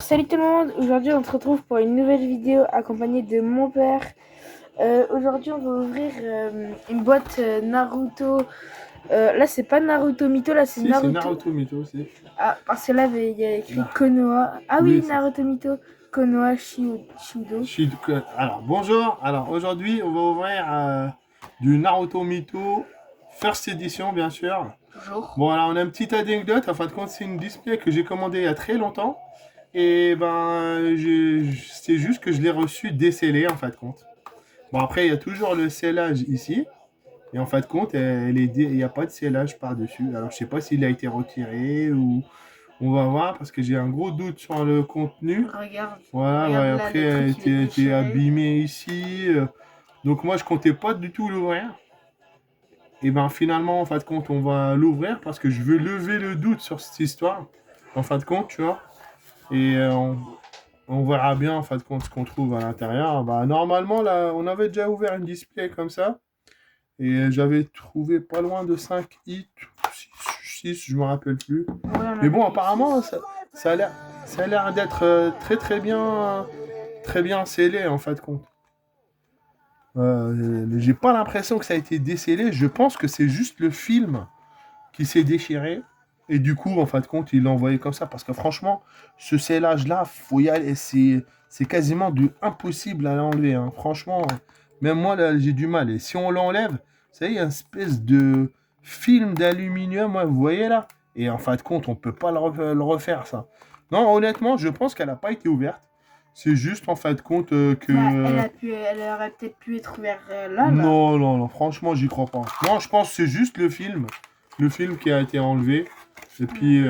Salut tout le monde, aujourd'hui on se retrouve pour une nouvelle vidéo accompagnée de mon père. Aujourd'hui on va ouvrir une boîte Naruto. Là c'est pas Naruto Mito, là c'est Si, c'est Naruto. Naruto Mito aussi. Ah, parce que là il y a écrit Là. Konoha. Ah oui, Oui, c'est Naruto Mito, Konoha Shiudo. Alors, bonjour. Alors, aujourd'hui, on va ouvrir du Naruto Mito, First Edition, bien sûr. Toujours. Bon, alors, on a une petite anecdote. En fin de compte, c'est une display que j'ai commandée il y a très longtemps. Et ben, c'est juste que je l'ai reçu décellé, en fin de compte. Bon, après, il y a toujours le scellage ici. Et en fin de compte, il n'y a pas de scellage par-dessus. Alors, je sais pas s'il a été retiré ou... On va voir parce que j'ai un gros doute sur le contenu. Regarde, Voilà, regarde ouais, là après, le elle truc il est était déchiré. abîmée ici. Donc moi, je comptais pas du tout l'ouvrir. Et ben finalement, en fin de compte, on va l'ouvrir parce que je veux lever le doute sur cette histoire. En fin de compte, tu vois. Et on verra bien, en fin de compte, ce qu'on trouve à l'intérieur. Bah, normalement, là, on avait déjà ouvert une display comme ça. Et j'avais trouvé pas loin de 5 hits, 6, je me rappelle plus. Ouais, on Mais avait bon, eu apparemment, 6. ça a l'air, ça a l'air d'être très bien scellé en fin de compte. J'ai pas l'impression que ça a été décellé. Je pense que c'est juste le film qui s'est déchiré. Et du coup, en fin de compte, il l'a envoyé comme ça. Parce que franchement, ce scellage-là, faut y aller. C'est quasiment impossible à l'enlever, hein. Franchement, même moi, là, j'ai du mal. Et si on l'enlève, ça y est, il y a une espèce de film d'aluminium, ouais, vous voyez là. Et en fin de compte, on peut pas le refaire, ça. Non, honnêtement, je pense qu'elle n'a pas été ouverte. C'est juste, en fin de compte, Bah, que... elle aurait peut-être pu être ouverte là. Non, non, non, franchement, j'y crois pas. Non, je pense que c'est juste le film. Le film qui a été enlevé. Et puis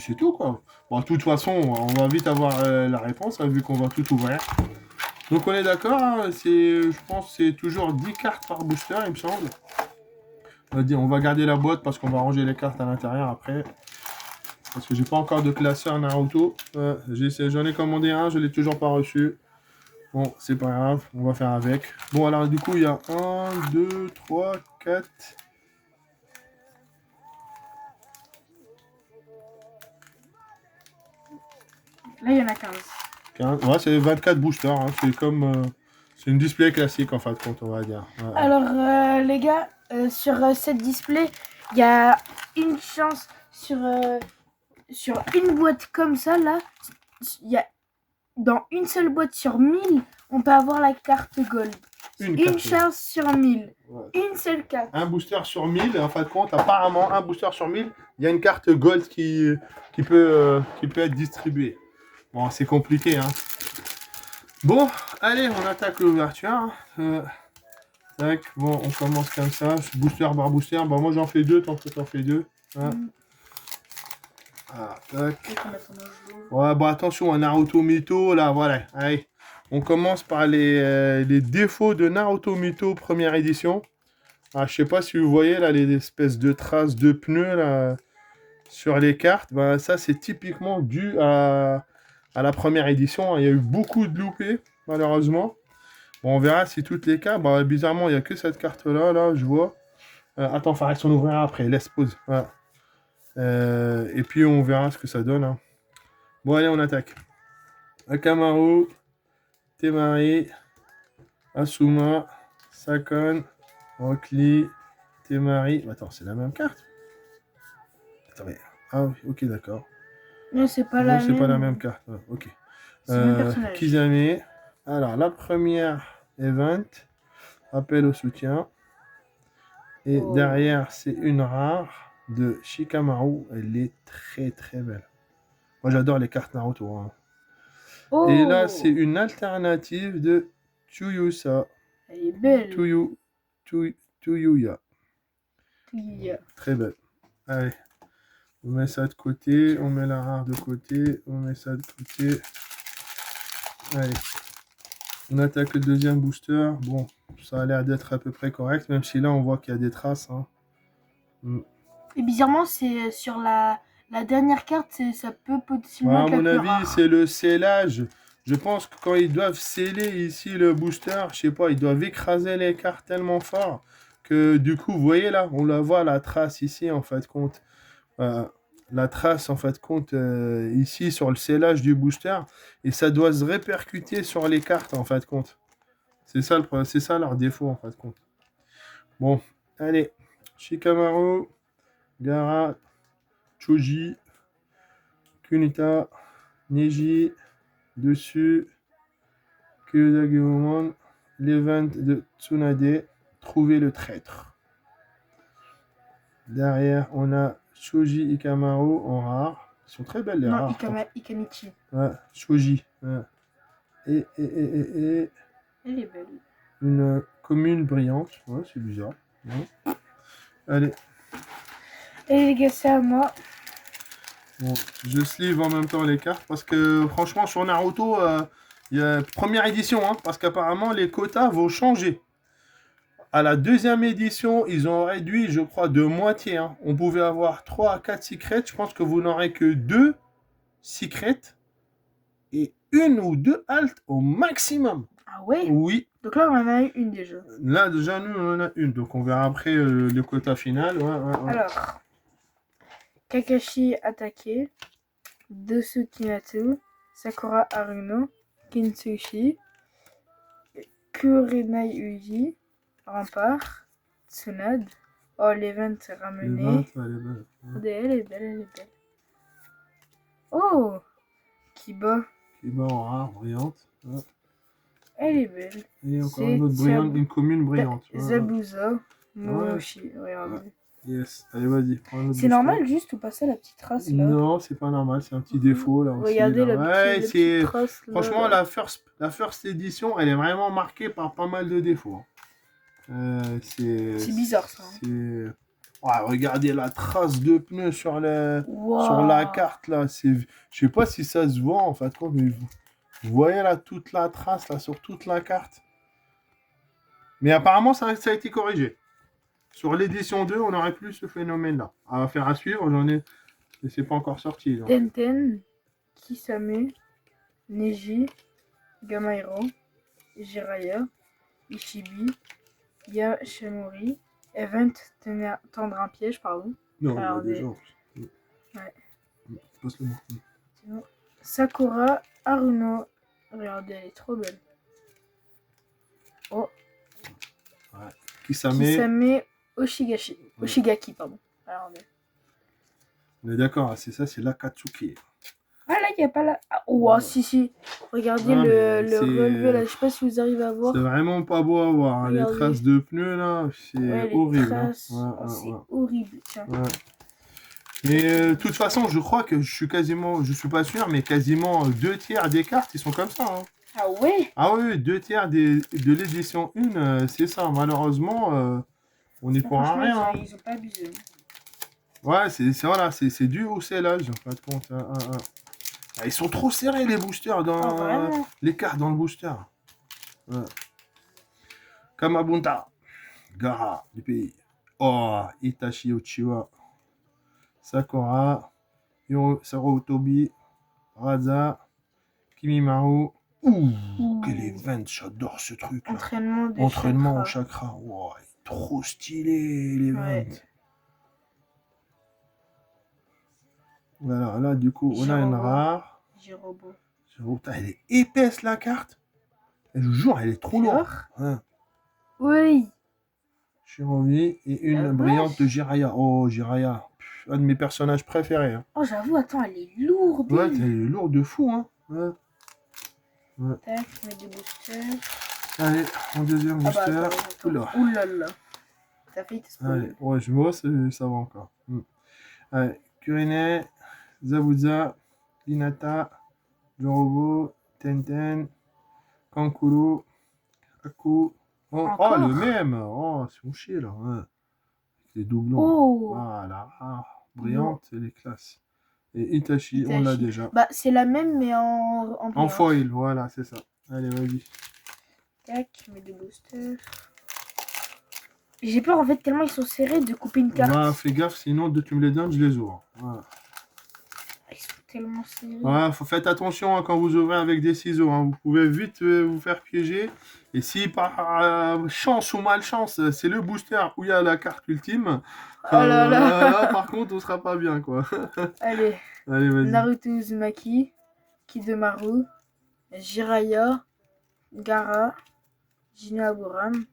c'est tout, quoi. Bon, de toute façon, on va vite avoir la réponse, hein, vu qu'on va tout ouvrir. Donc on est d'accord, hein, je pense que c'est toujours 10 cartes par booster, il me semble. On va garder la boîte parce qu'on va ranger les cartes à l'intérieur après. Parce que j'ai pas encore de classeur Naruto. J'en ai commandé un, je l'ai toujours pas reçu. Bon, c'est pas grave, on va faire avec. Bon, alors du coup, il y a 1, 2, 3, 4... Là il y en a 15. Ouais, c'est 24 boosters, hein. C'est comme... c'est une display classique, en fin de compte, on va dire. Ouais. Alors, les gars, sur cette display, il y a une chance sur une boîte comme ça, là. Il y a, dans une seule boîte sur 1000, on peut avoir la carte Gold. Une chance sur 1000. Ouais. Une seule carte. Un booster sur 1000, en fin de compte, apparemment, un booster sur 1000, il y a une carte Gold qui peut être distribuée. Bon, c'est compliqué, hein. Bon, allez, on attaque l'ouverture. Tac, bon, on commence comme ça. Booster par booster. Bah, moi, j'en fais deux, tant que t'en fais deux. Hein. Ah, tac. Ouais, bon, attention, un Naruto Mito, là, voilà. Allez, on commence par les défauts de Naruto Mito première édition. Ah, je sais pas si vous voyez, là, les espèces de traces de pneus, là, sur les cartes. Bah, ça, c'est typiquement dû à la première édition. Il y a eu beaucoup de loupés, malheureusement. Bon, on verra si toutes les cartes... Bah, bizarrement, il n'y a que cette carte-là, là, je vois. Attends, Fares, on ouvrira après. Laisse pause. Voilà. Et puis, on verra ce que ça donne. Hein. Bon, allez, on attaque. Akamaru, Temari, Asuma, Sakon, Rockly, Temari... Attends, c'est la même carte? Attends, mais... Ah oui, ok, d'accord. Non, c'est pas Non, c'est pas la même carte. Ah, ok. C'est le même personnage. Kizame. Alors, la première event, appel au soutien. Et derrière, c'est une rare de Shikamaru. Elle est très très belle. Moi, j'adore les cartes Naruto. Hein. Oh. Et là, c'est une alternative de Chuyusa. Elle est belle. Tuyuya. Yeah. Très belle. Allez. On met ça de côté. On met la rare de côté. On met ça de côté. Allez. On attaque le deuxième booster. Bon, ça a l'air d'être à peu près correct, même si là, on voit qu'il y a des traces. Hein. Et bizarrement, c'est sur la dernière carte, ça peut potentiellement être à mon la plus avis, rare. c'est le scellage. Je pense que quand ils doivent sceller ici le booster, je sais pas, ils doivent écraser les cartes tellement fort que du coup, vous voyez là, on la voit la trace ici en fait compte. la trace, en fait, compte ici sur le scellage du booster. Et ça doit se répercuter sur les cartes, en fait, compte. C'est ça, c'est ça leur défaut, en fait, compte. Bon, allez. Shikamaru, Gara, Choji, Kunita, Neji, dessus, Kyodagurumon, l'event de Tsunade, trouver le traître. Derrière, on a Shoji Ikamaru en rare. Ils sont très belles les Non, rares. Ikamichi. Ouais, Shoji. Ouais. Et Elle est belle. une commune brillante. Ouais, c'est bizarre. Ouais. Allez. Et les gars, c'est à moi. Bon, je sleeve en même temps les cartes parce que franchement sur Naruto, il y a première édition, hein, parce qu'apparemment les quotas vont changer. À la deuxième édition, ils ont réduit, je crois, de moitié. Hein. On pouvait avoir 3 à 4 secrets. Je pense que vous n'aurez que 2 secrets et 1 ou 2 alt au maximum. Ah ouais? Oui. Donc là, on en a eu une déjà. Là, déjà, nous, on en a une. Donc, on verra après le quota final. Ouais. Alors, Kakashi attaqué, Dosu Kinatu, Sakura Haruno, Kintsushi, Kurenai Uji, Rempart, Tsunade. Oh, l'event est ramené. Elle est belle. Elle est belle. Oh, Kiba. Kiba en rare, brillante. Ouais. Elle est belle. Et encore une autre brillante, une commune brillante. Zabuza, Momoshi, regardez. Ouais. Yes, allez vas-y, prends un autre. C'est normal juste ou pas ça la petite trace là? Non, c'est pas normal, c'est un petit défaut là aussi. Regardez là. la petite trace là. Franchement, la first édition, elle est vraiment marquée par pas mal de défauts. C'est bizarre ça. Ouais, regardez la trace de pneu sur la carte là. Je sais pas si ça se voit en fait, mais vous voyez là toute la trace là sur toute la carte. Mais apparemment, ça a été corrigé. Sur l'édition 2, on aurait plus ce phénomène-là. À faire à suivre, j'en ai... Et c'est pas encore sorti. Donc. Tenten, Kisame, Neji, Gamairo, Jiraiya, Ishibi, Yashimori, Event, tendre un piège, pardon. Non, alors, déjà. Ouais. Passe le mot. Sakura, Haruno. Regardez, elle est trop belle. Oh. Ouais. Kisame, Oshigashi. Ouais. Oshigaki, pardon. Alors, on est d'accord, c'est ça, c'est l'Akatsuki. Ah là, il n'y a pas la... Ah, ouais. Si. Regardez non, le relevé là, je sais pas si vous arrivez à voir. C'est vraiment pas beau à voir, hein. Les traces de pneus là, c'est horrible. Traces... Hein. C'est horrible, tiens. Ouais. Mais de toute façon, je crois que je suis pas sûr, mais quasiment 2/3 des cartes, ils sont comme ça. Hein. Ah ouais? Ah oui, 2/3 de l'édition 1, c'est ça. Malheureusement, on n'est pour rien. Ils ont pas abusé. Ouais, c'est dû au scellage, en fin de compte. Ah, ils sont trop serrés, les boosters, les cartes dans le booster. Ouais. Kamabunta, Gara, du pays. Oh, Itachi Uchiwa, Sakura, Sarutobi, Raza, Kimimaru. Ouh, quel event, j'adore ce truc. Entraînement au chakra. Wow, trop stylé, l'event. Ouais. Voilà, là, du coup, on a une rare. Jirobo. Elle est épaisse, la carte. Je vous jure, elle est trop lourde. Ouais. Oui. Shiromi et une brillante de Jiraiya. Oh, Jiraiya. Un de mes personnages préférés. Hein. Oh, j'avoue, attends, elle est lourde. Ouais, elle est lourde de fou. Hein. Ouais. Tac, je mets des boosters. Allez, en deuxième booster. Oulala. T'as failli te spoiler. Ouais, je vois, ça va encore. Allez, Kurine, Zabuza, Hinata, Jorobo, Tenten, Kankuro, Kaku. Oh, le même. Oh, c'est mon chien là. Ouais. Les doublons. Oh. Voilà. Brillante, elle est classe. Et Itachi, on l'a déjà. Bah, c'est la même, mais en foil, voilà, c'est ça. Allez, vas-y. Tac, je mets des boosters. J'ai peur, en fait, tellement ils sont serrés de couper une carte. Bah, fais gaffe, sinon, tu me les donnes, je les ouvre. Voilà. Ils sont tellement serré. Ouais, faites attention hein, quand vous ouvrez avec des ciseaux. Hein. Vous pouvez vite vous faire piéger. Et si par chance ou malchance, c'est le booster où il y a la carte ultime, Oh là là. là, par contre, on sera pas bien, quoi. Allez, Allez, vas-y. Naruto Uzumaki, Kidomaru, Jiraiya, Gaara, Jinoaburam,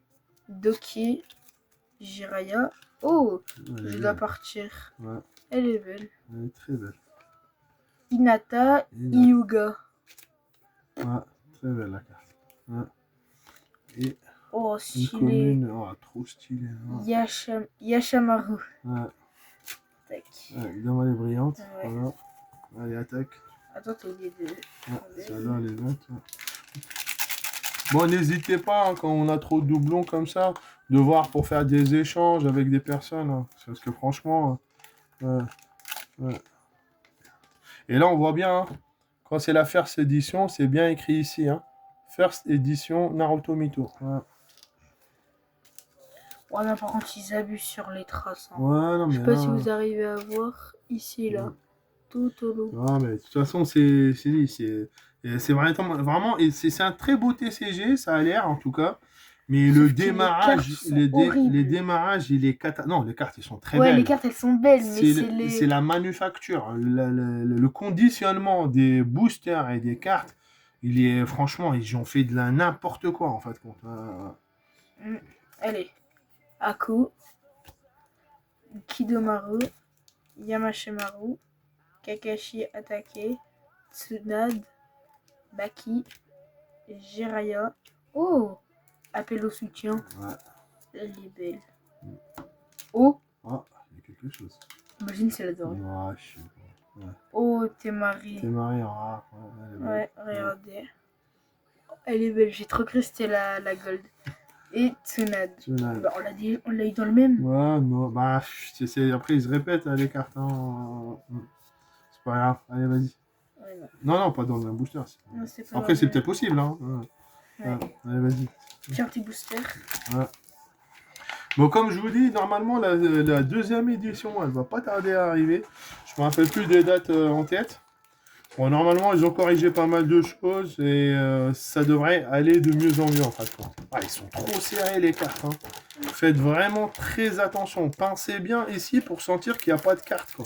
Doki, Jiraiya. Oh, je dois partir. Ouais. Elle est belle. Elle est très belle. Hinata, Hyuga. Ouais, très belle la carte. Ouais. Et oh, une stylé. commune, oh, trop stylé. Ouais. Yashamaru. Ouais. Tac. Ouais, évidemment, elle est brillante. Ouais. Voilà. Allez, attaque. Attends, t'as oublié de... Ouais, celle-là, elle est verte. Ouais. Bon, n'hésitez pas, hein, quand on a trop de doublons comme ça, de voir pour faire des échanges avec des personnes. Hein, parce que franchement... ouais. Et là, on voit bien, hein, quand c'est la First Edition, c'est bien écrit ici. Hein, First Edition Naruto Mito. Ouais. Ouais, mais par contre, ils abusent sur les traces. Hein. Ouais, non, mais je sais pas là... si vous arrivez à voir ici, là. Tout au long. Ouais, mais de toute façon, c'est vraiment, et c'est un très beau TCG, ça a l'air en tout cas. Mais Sauf le que démarrage, les démarrages, il est non, les cartes, elles sont très ouais, belles. les cartes, elles sont belles, mais c'est la manufacture, le conditionnement des boosters et des cartes, il est, franchement, ils ont fait de la n'importe quoi, en fait. Allez. Aku, Kidomaru, Yamashimaru, Kakashi Atake, Tsunade, Baki, Jiraiya. Oh, appel au soutien. Ouais. Elle est belle. Oh, ah, il y a quelque chose. Imagine c'est la dorée. Ouais, je sais pas. Ouais. Oh, Temari. Temari en rare. Ouais, regardez. Elle est belle, j'ai trop cru que c'était la gold. Et Tsunade. Bah, on l'a eu dans le même. Ouais, non, bah, après ils se répètent hein, les cartes. Hein. C'est pas grave, allez, vas-y. Ouais, non, pas dans le même booster. Non, après, c'est peut-être possible. Hein. Ouais. Allez, vas-y. Tiens, petit booster. Ouais. Bon, comme je vous dis, normalement, la deuxième édition, elle va pas tarder à arriver. Je me rappelle plus des dates en tête. Bon, normalement, ils ont corrigé pas mal de choses et ça devrait aller de mieux en mieux en fait. Ah, ils sont trop serrés les cartes. Hein. Faites vraiment très attention. Pincez bien ici pour sentir qu'il n'y a pas de carte. Quoi.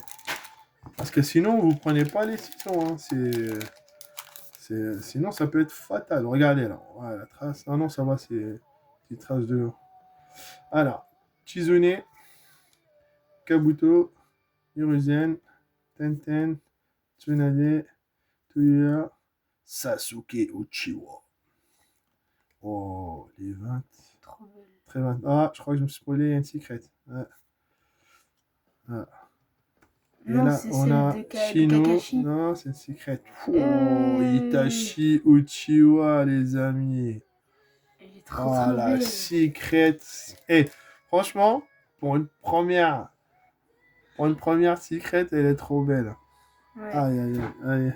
Parce que sinon, vous prenez pas les ciseaux. Hein. Sinon, ça peut être fatal. Regardez là. Ouais, la trace. Ah non, ça va, c'est une petite trace de... Alors, Chizune, Kabuto, Hiruzen, Tenten, Tsunade, Tuya, Sasuke Uchiwa. Oh, les 20. Trop belle. Très 20. Ah, je crois que je me suis spoilé, il y a une secret. Ouais. Ah. Et non, là, on a Shino. Non, c'est une secret. Oh, Itachi Uchiwa, les amis. Elle est trop belle. La secret. Et franchement, pour une première secret, elle est trop belle. Ouais. Aïe.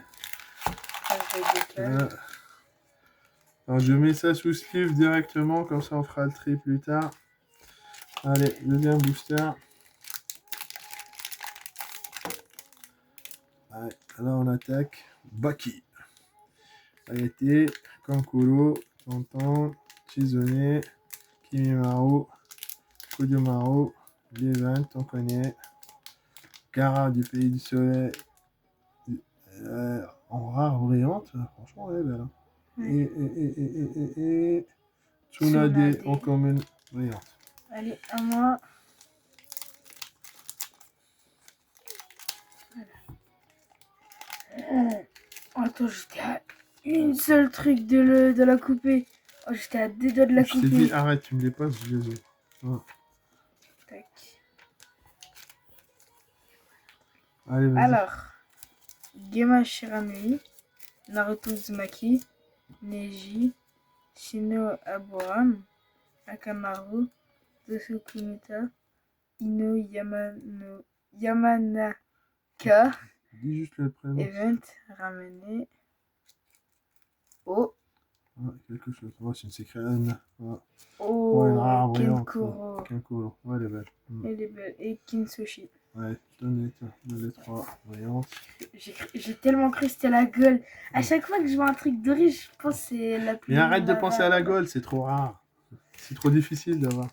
Alors, je mets ça sous sleeve directement, comme ça on fera le tri plus tard. Allez, deuxième booster. Allez, là on attaque. Baki. Arrêtez. Kankuro. Tonton. Chizune. Kimimaru. Kodomaru. Levent, on connaît. Gaara du pays du soleil. En rare brillante, franchement elle est belle. Hein. Et Tsunade en commune brillante. Allez, à moi. Attends, j'étais à une seule truc de la couper. Oh, j'étais à deux doigts de la couper. Je t'ai dit, arrête, tu me dépasses, je les ai. Ouais. Tac. Allez, vas-y. Alors, Gema Shiranui, Naruto Uzumaki, Neji, Shino Aburam, Akamaru, Tosukumita, Ino Yamanaka, Dis juste le prénom. Event ramené. Oh. Ouais, quelque chose. Ouais, c'est une secret N. Ouais. Oh, Ouais, une rare brillante. Kenkuro. Kenkuro. Ouais, elle est belle. Elle est belle. Et Kinsushi. Ouais, donnez les 3 brillantes. J'ai tellement cru que c'était la gueule. À chaque fois que je vois un truc doré, je pense que c'est la plus. Mais arrête de la penser à la rare. gueule, c'est trop rare. C'est trop difficile d'avoir.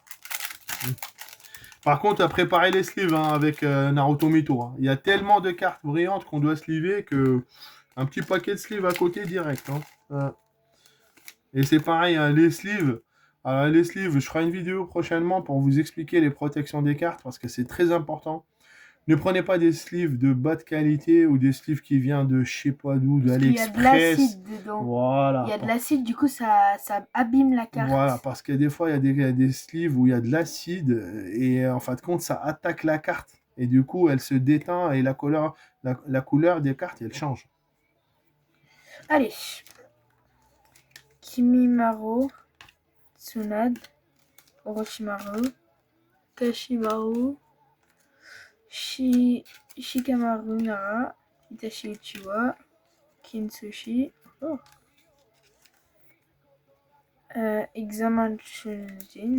Par contre, à préparer les sleeves hein, avec Naruto Mito. Hein. Il y a tellement de cartes brillantes qu'on doit sleever que un petit paquet de sleeves à côté direct. Hein. Et c'est pareil, hein, les sleeves. Alors, les sleeves, je ferai une vidéo prochainement pour vous expliquer les protections des cartes parce que c'est très important. Ne prenez pas des sleeves de bas de qualité ou des sleeves qui viennent de je sais pas d'où, Parce qu'il y a de l'acide d'AliExpress. dedans. Voilà. Il y a de l'acide, du coup, ça abîme la carte. Voilà, parce que des fois, il y a des sleeves où il y a de l'acide et en fin de compte, ça attaque la carte. Et du coup, elle se déteint et la couleur des cartes, elle change. Allez. Kimimaro, Tsunade, Orochimaru, Kashimaru, Shikamaru Nara, Itachi Uchiwa, Kintsushi, Examen Shunjin,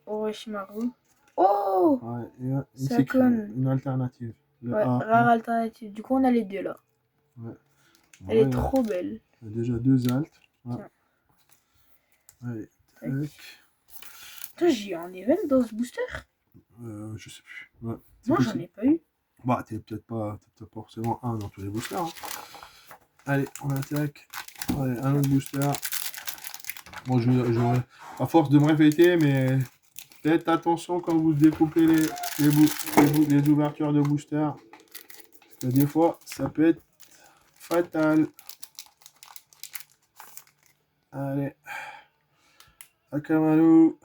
Orochimaru. Oh, Ouais, et c'est Sakon. une alternative. Le Ouais, A, rare alternative. Du coup, on a les deux là. ouais. Elle est trop belle. Il y a déjà 2 altes. Ouais. Tiens. Allez, Tac. tac. Toi, j'ai un event dans ce booster? Je sais plus. Ouais, Moi, j'en ai pas eu. Bah, t'es peut-être pas forcément un dans tous les boosters. Hein. Allez, on attaque. Allez, un autre booster. Bon, à force de me répéter, mais faites attention quand vous découpez les ouvertures de booster. Parce que des fois, ça peut être fatal. Allez. Akamaru.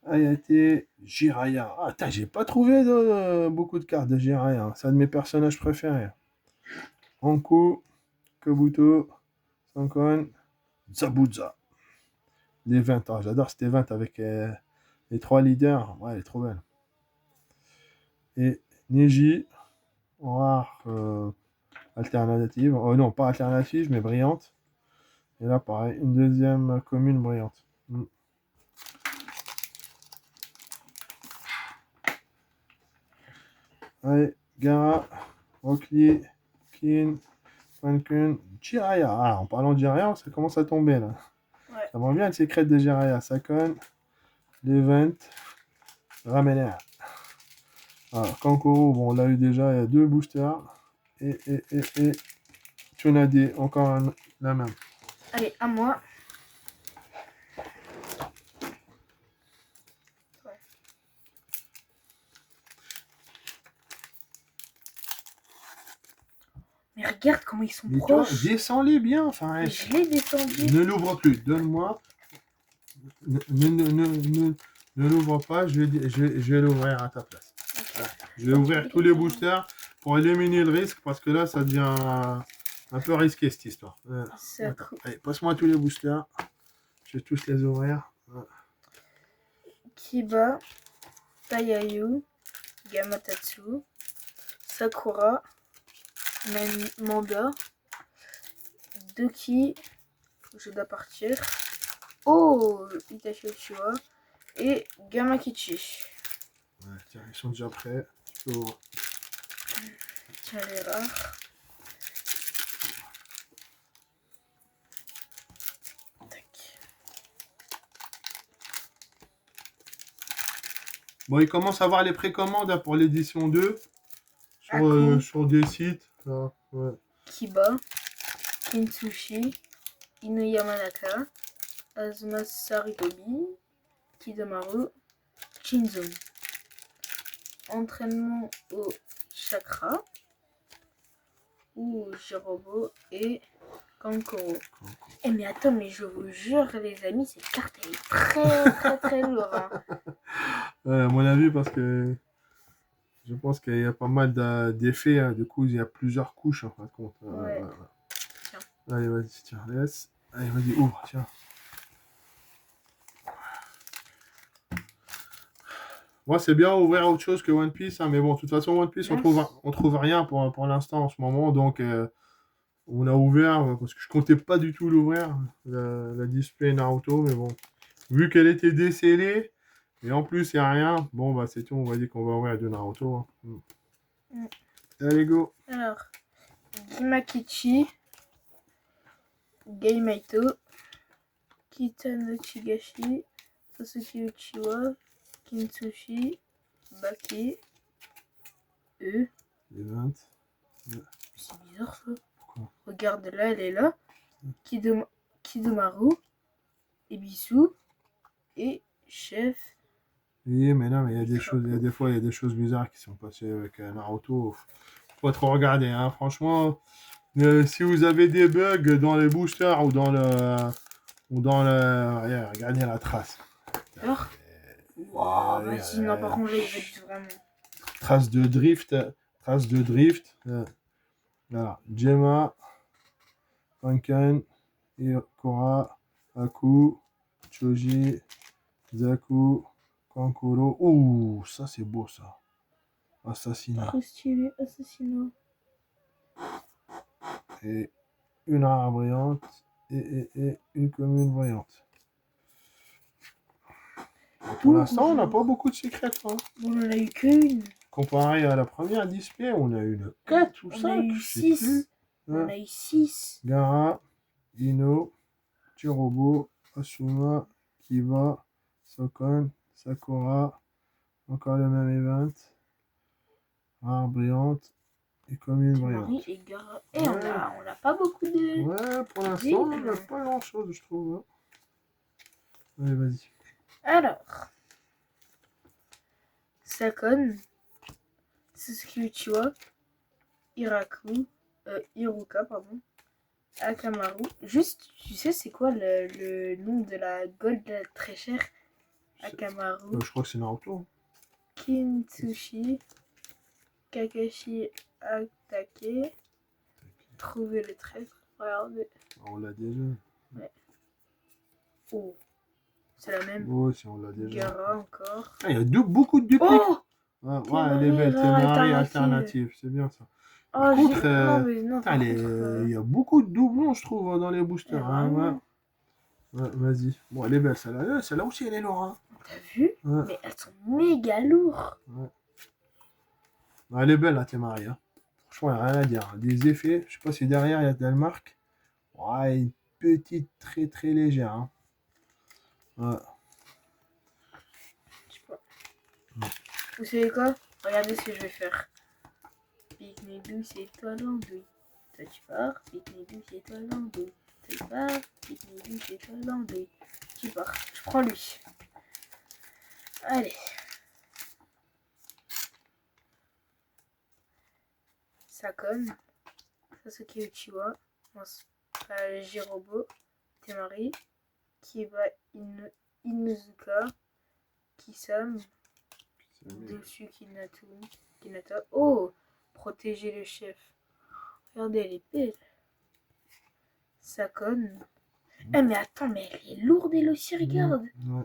Hayate. Jiraiya. Ah, j'ai pas trouvé beaucoup de cartes de Jiraiya. C'est un de mes personnages préférés. Anko. Kabuto. Sankon. Zabuza. Les 20. Ah, j'adore cet event avec les 3 leaders. Ouais, elle est trop belle. Et Neji. En rare alternative. Oh non, pas alternative, mais brillante. Et là, pareil, une deuxième commune brillante. Allez, Gara, Rockly, Kin, Fankun, Jiraiya. Ah, en parlant de Jiraiya, ça commence à tomber là. Ouais. Ça va bien le secret de Jiraiya. Sakon, Levent, Ramener. Alors, Kankuro, bon, on l'a eu déjà, il y a 2 boosters. Et Tsunade, encore la même. Allez, à moi. Mais regarde comment ils sont proches. Descends-les bien, enfin. Je l'ai descendu. Ne l'ouvre plus, donne-moi. Ne l'ouvre pas, je vais l'ouvrir à ta place. Voilà. Je vais ouvrir tous les boosters pour éliminer le risque parce que là, ça devient un peu risqué cette histoire. Allez, passe-moi tous les boosters. Je vais tous les ouvrir. Kiba, Taiyayu, Gamatatsu, Sakura, Manga, Doki, je dois partir. Oh, Itachi Uchiwa et Gamakichi. Ouais, tiens, ils sont déjà prêts. Tu peux ouvrir. Tiens, les rares. Bon, ils commencent à avoir les précommandes hein, pour l'édition 2 sur des sites. Là, ouais. Kiba, Kintsushi, Inoyamanaka, Azuma Saritobi, Kidomaru, Shinzon. Entraînement au chakra, ou Jirobo et Kankuro. Eh mais attends, mais je vous jure les amis, cette carte elle est très très très lourde. Hein. Ouais, à mon avis, parce que je pense qu'il y a pas mal d'effets. Hein. Du coup, il y a plusieurs couches en fin de compte. Ouais. Tiens. Allez, vas-y, tiens, laisse. Allez, vas-y, ouvre, tiens. Moi, c'est bien ouvrir autre chose que One Piece, hein, mais bon, de toute façon, One Piece, on trouve rien pour l'instant en ce moment, donc on a ouvert, parce que je comptais pas du tout l'ouvrir, la display Naruto, mais bon, vu qu'elle était décellée, Et en plus, il n'y a rien. Bon, bah, c'est tout. On va dire qu'on va ouvrir de Naruto. Hein. Mm. Allez, go. Alors, Gimakichi, Geimaito, Kitano Chigashi, Sasuke Uchiwa, Kintsushi, Baki, Les 20. C'est bizarre ça. Pourquoi? Regarde là, elle est là. Kidomaru, Ebisu et Chef. Oui, mais non, mais il y a des choses, il y a des fois, il y a des choses bizarres qui sont passées avec Naruto. Faut pas trop regarder, hein. Franchement, si vous avez des bugs dans les boosters ou dans le, regarde, regardez la trace. Alors, wow, vas-y, non, par contre, là, il va être vraiment. Trace de drift, Voilà, Gemma, Panken, Ikora, Aku, Choji, Zaku, Kankuro. Ouh, ça c'est beau ça. Assassinat. Trop stylé, assassinat. Et une rare brillante et une commune brillante. Pour l'instant, on n'a pas beaucoup de secrets. Hein. On en a eu qu'une. Comparé à la première display, on a eu 4 ou 5. On a eu 6. On a eu 6. Gara, Ino, Chirobo, Asuma, Kiba, Sokon, Sakura, encore le même event, rare brillante et commune brillante. Marie et Gara. Et on a pas beaucoup de. Ouais, pour l'instant, on n'a pas grand chose, je trouve. Hein. Allez, vas-y. Alors, Sakon, Sasuke Uchiwa, Hiruka, pardon, Akamaru. Juste, tu sais, c'est quoi le nom de la gold très chère? Akamaru. Je crois que c'est Naruto. Kintsushi, Kakashi attaqué, trouver le traître. Regardez. On l'a déjà. Ouais. Oh, c'est la même. Oh, si on l'a déjà. Gara encore. Ah, il y a beaucoup de dupliques. Oh, ouais, elle est belle. Temari alternative. C'est bien ça. Par contre, il y a beaucoup de doublons, je trouve, dans les boosters. Hein, ouais, vas-y. Bon, elle est belle, celle-là aussi, elle est lourde. Hein. T'as vu? Ouais. Mais elles sont méga lourdes. Ouais. Elle est belle, la Temari. Hein. Franchement, il n'y a rien à dire. Des effets, je sais pas si derrière, il y a de marque. Ouais, une petite, très, très légère. Hein. Ouais. Je sais pas. Vous savez quoi? Regardez ce que je vais faire. Pique-nique douce, c'est toi l'andouille. Toi tu pars, pique-nique douce, c'est toi l'andouille. Toi tu pars, pique-nique douce, c'est toi l'andouille. Tu pars, je prends lui. Allez. Sakon, Sasuke Uchiwa, Jirobo, Temari, Kiba Inuzuka, Kisame, dessus Kinata. Oh, protéger le chef. Regardez, elle est belle. Sakon. Eh mais attends, mais elle est lourde elle aussi, regarde. Ouais.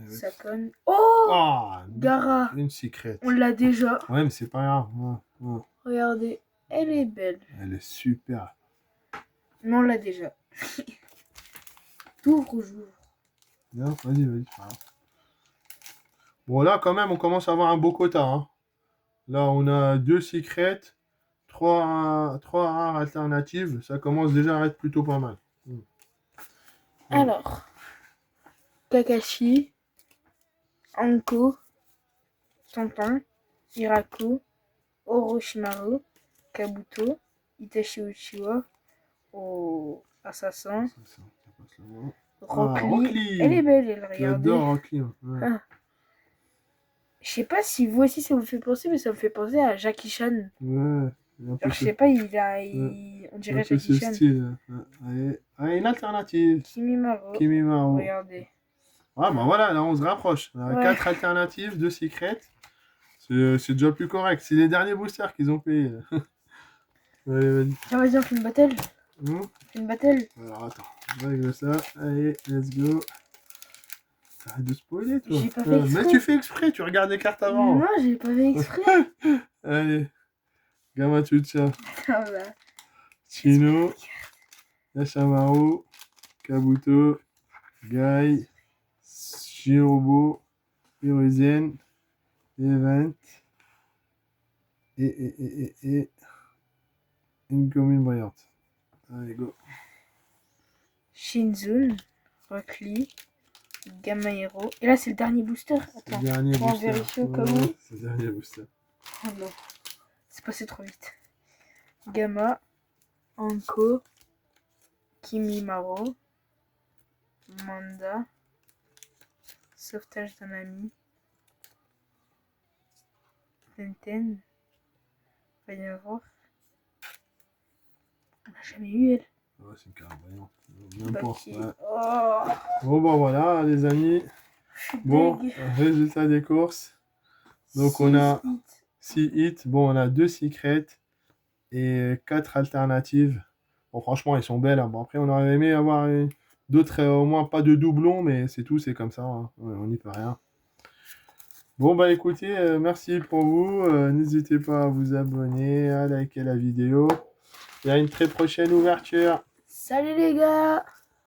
Sakon. Oh, Gara. Une secrète. On l'a déjà. Ouais, mais c'est pas grave. Ouais. Regardez, elle est belle. Elle est super. Mais on l'a déjà. T'ouvres ou j'ouvre? Bien, vas-y. Bon, là, quand même, on commence à avoir un beau quota. Hein. Là, on a 2 secrets, 3 rares alternatives. Ça commence déjà à être plutôt pas mal. Alors, Kakashi, Anko, Tonton, Hiraku, Orochimaru, Kabuto, Itachi Uchiwa, Assassin, Rock Lee. Elle est belle, elle, regardez. J'adore Rock Lee. Ouais. Ah. Je sais pas si vous aussi ça vous fait penser, mais ça me fait penser à Jackie Chan. Ouais. Alors, je sais pas, on dirait Jackie Chan. Une alternative. Kimimaru. Regardez. Ah bah voilà, là on se rapproche. On a 4 alternatives, 2 secrets. C'est déjà plus correct. C'est les derniers boosters qu'ils ont payé. Allez, vas-y. Tiens, vas-y, on fait une battle. On fait une battle. Alors attends, je règle ça. Allez, let's go. Arrête de spoiler, toi. J'ai pas fait exprès. Mais tu fais exprès, tu regardes les cartes avant. Non, j'ai pas fait exprès. Allez. Gamatucha. Ah bah. Chino. Yashamaru. Kabuto. Gai. Girobo, Hiruzen, Event et une commune brillante. Allez, go. Shinzun, Rockly, Gamma Hero. Et là, c'est le dernier booster. Attends, Dernier on va booster. vérifier au cas où. C'est le dernier booster. Oh non, c'est passé trop vite. Gamma, Anko, Kimimaro, Manda, Sauvetage d'un ami, Tenten, Rien voir. On n'a jamais eu elle. Ouais, c'est une carte brillante. N'importe. Baki. Ouais. Oh, Bon, bah voilà, les amis. Bon, deg. résultat des courses. Donc, on a 6 hits. Bon, on a 2 secrets et 4 alternatives. Bon, franchement, elles sont belles. Hein. Bon, après, on aurait aimé avoir d'autres, au moins pas de doublons, mais c'est tout, c'est comme ça. Hein. Ouais, on n'y peut rien. Bon, bah écoutez, merci pour vous. N'hésitez pas à vous abonner, à liker la vidéo. Et à une très prochaine ouverture. Salut les gars!